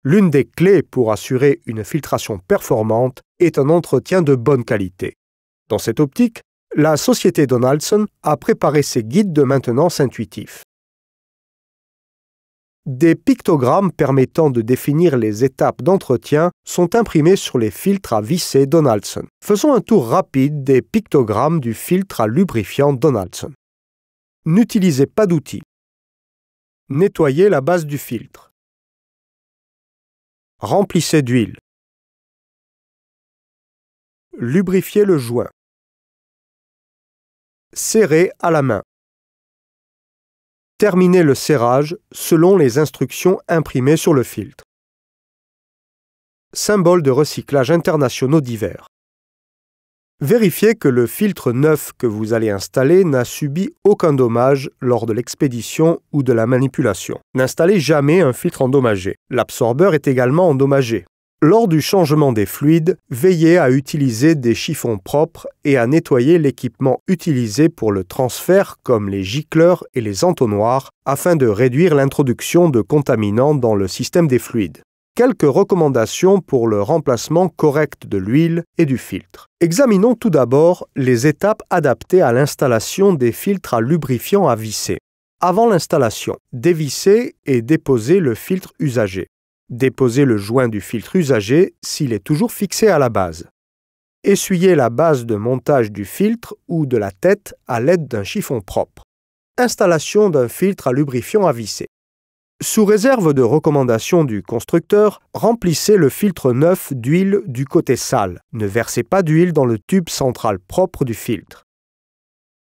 L'une des clés pour assurer une filtration performante est un entretien de bonne qualité. Dans cette optique, la société Donaldson a préparé ses guides de maintenance intuitifs. Des pictogrammes permettant de définir les étapes d'entretien sont imprimés sur les filtres à visser Donaldson. Faisons un tour rapide des pictogrammes du filtre à lubrifiant Donaldson. N'utilisez pas d'outils. Nettoyez la base du filtre. Remplissez d'huile. Lubrifiez le joint. Serrez à la main. Terminez le serrage selon les instructions imprimées sur le filtre. Symboles de recyclage internationaux divers. Vérifiez que le filtre neuf que vous allez installer n'a subi aucun dommage lors de l'expédition ou de la manipulation. N'installez jamais un filtre endommagé. L'absorbeur est également endommagé. Lors du changement des fluides, veillez à utiliser des chiffons propres et à nettoyer l'équipement utilisé pour le transfert comme les gicleurs et les entonnoirs afin de réduire l'introduction de contaminants dans le système des fluides. Quelques recommandations pour le remplacement correct de l'huile et du filtre. Examinons tout d'abord les étapes adaptées à l'installation des filtres à lubrifiant à visser. Avant l'installation, dévissez et déposez le filtre usagé. Déposez le joint du filtre usagé s'il est toujours fixé à la base. Essuyez la base de montage du filtre ou de la tête à l'aide d'un chiffon propre. Installation d'un filtre à lubrifiant à visser. Sous réserve de recommandations du constructeur, remplissez le filtre neuf d'huile du côté sale. Ne versez pas d'huile dans le tube central propre du filtre.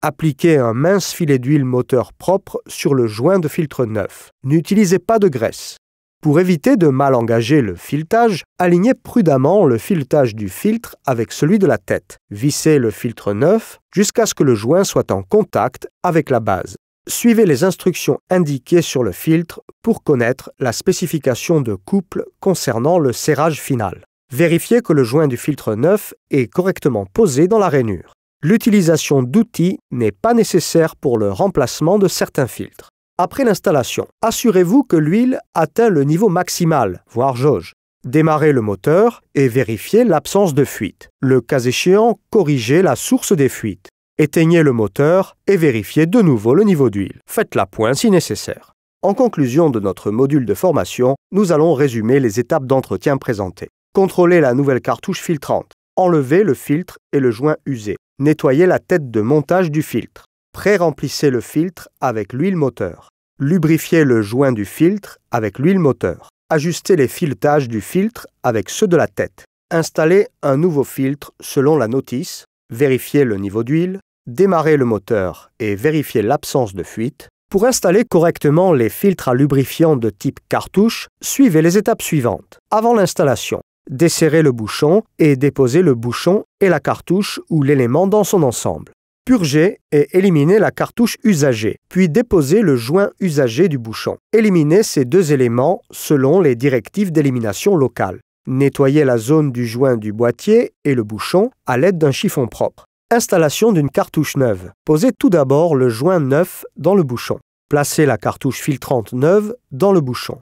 Appliquez un mince filet d'huile moteur propre sur le joint de filtre neuf. N'utilisez pas de graisse. Pour éviter de mal engager le filetage, alignez prudemment le filetage du filtre avec celui de la tête. Vissez le filtre neuf jusqu'à ce que le joint soit en contact avec la base. Suivez les instructions indiquées sur le filtre pour connaître la spécification de couple concernant le serrage final. Vérifiez que le joint du filtre neuf est correctement posé dans la rainure. L'utilisation d'outils n'est pas nécessaire pour le remplacement de certains filtres. Après l'installation, assurez-vous que l'huile atteint le niveau maximal, voire jauge. Démarrez le moteur et vérifiez l'absence de fuite. Le cas échéant, corrigez la source des fuites. Éteignez le moteur et vérifiez de nouveau le niveau d'huile. Faites-la point si nécessaire. En conclusion de notre module de formation, nous allons résumer les étapes d'entretien présentées. Contrôlez la nouvelle cartouche filtrante. Enlevez le filtre et le joint usé. Nettoyez la tête de montage du filtre. Pré-remplissez le filtre avec l'huile moteur. Lubrifiez le joint du filtre avec l'huile moteur. Ajustez les filetages du filtre avec ceux de la tête. Installez un nouveau filtre selon la notice. Vérifiez le niveau d'huile. Démarrez le moteur et vérifiez l'absence de fuite. Pour installer correctement les filtres à lubrifiant de type cartouche, suivez les étapes suivantes. Avant l'installation, desserrez le bouchon et déposez le bouchon et la cartouche ou l'élément dans son ensemble. Purgez et éliminez la cartouche usagée, puis déposez le joint usagé du bouchon. Éliminez ces deux éléments selon les directives d'élimination locale. Nettoyez la zone du joint du boîtier et le bouchon à l'aide d'un chiffon propre. Installation d'une cartouche neuve. Posez tout d'abord le joint neuf dans le bouchon. Placez la cartouche filtrante neuve dans le bouchon.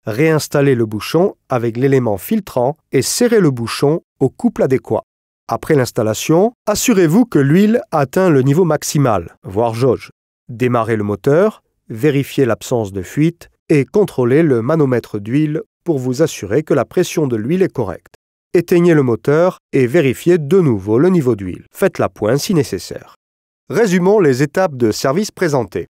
Réinstallez le bouchon avec l'élément filtrant et serrez le bouchon au couple adéquat. Après l'installation, assurez-vous que l'huile atteint le niveau maximal, voire jauge. Démarrez le moteur, vérifiez l'absence de fuite et contrôlez le manomètre d'huile pour vous assurer que la pression de l'huile est correcte. Éteignez le moteur et vérifiez de nouveau le niveau d'huile. Faites-la point si nécessaire. Résumons les étapes de service présentées.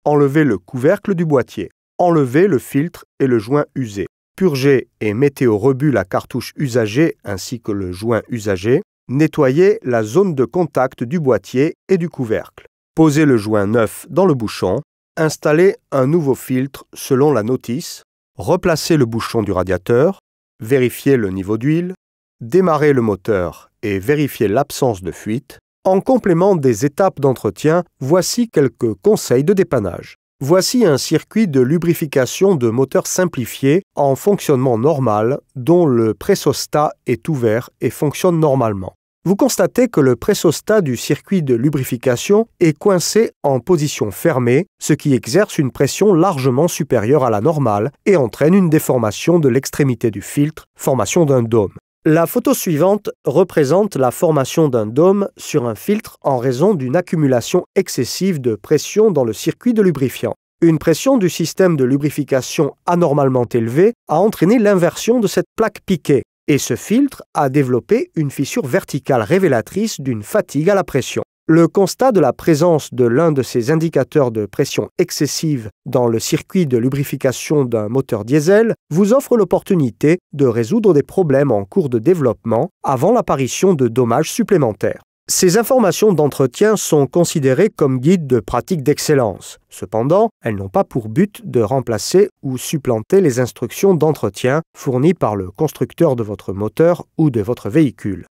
Enlevez le couvercle du boîtier. Enlevez le filtre et le joint usé. Purgez et mettez au rebut la cartouche usagée ainsi que le joint usagé. Nettoyez la zone de contact du boîtier et du couvercle. Posez le joint neuf dans le bouchon. Installez un nouveau filtre selon la notice. Replacez le bouchon du radiateur. Vérifiez le niveau d'huile. Démarrez le moteur et vérifiez l'absence de fuite. En complément des étapes d'entretien, voici quelques conseils de dépannage. Voici un circuit de lubrification de moteur simplifié en fonctionnement normal dont le pressostat est ouvert et fonctionne normalement. vous constatez que le pressostat du circuit de lubrification est coincé en position fermée, ce qui exerce une pression largement supérieure à la normale et entraîne une déformation de l'extrémité du filtre, formation d'un dôme. La photo suivante représente la formation d'un dôme sur un filtre en raison d'une accumulation excessive de pression dans le circuit de lubrifiant. Une pression du système de lubrification anormalement élevée a entraîné l'inversion de cette plaque piquée, et ce filtre a développé une fissure verticale révélatrice d'une fatigue à la pression. Le constat de la présence de l'un de ces indicateurs de pression excessive dans le circuit de lubrification d'un moteur diesel vous offre l'opportunité de résoudre des problèmes en cours de développement avant l'apparition de dommages supplémentaires. Ces informations d'entretien sont considérées comme guides de pratique d'excellence. Cependant, elles n'ont pas pour but de remplacer ou supplanter les instructions d'entretien fournies par le constructeur de votre moteur ou de votre véhicule.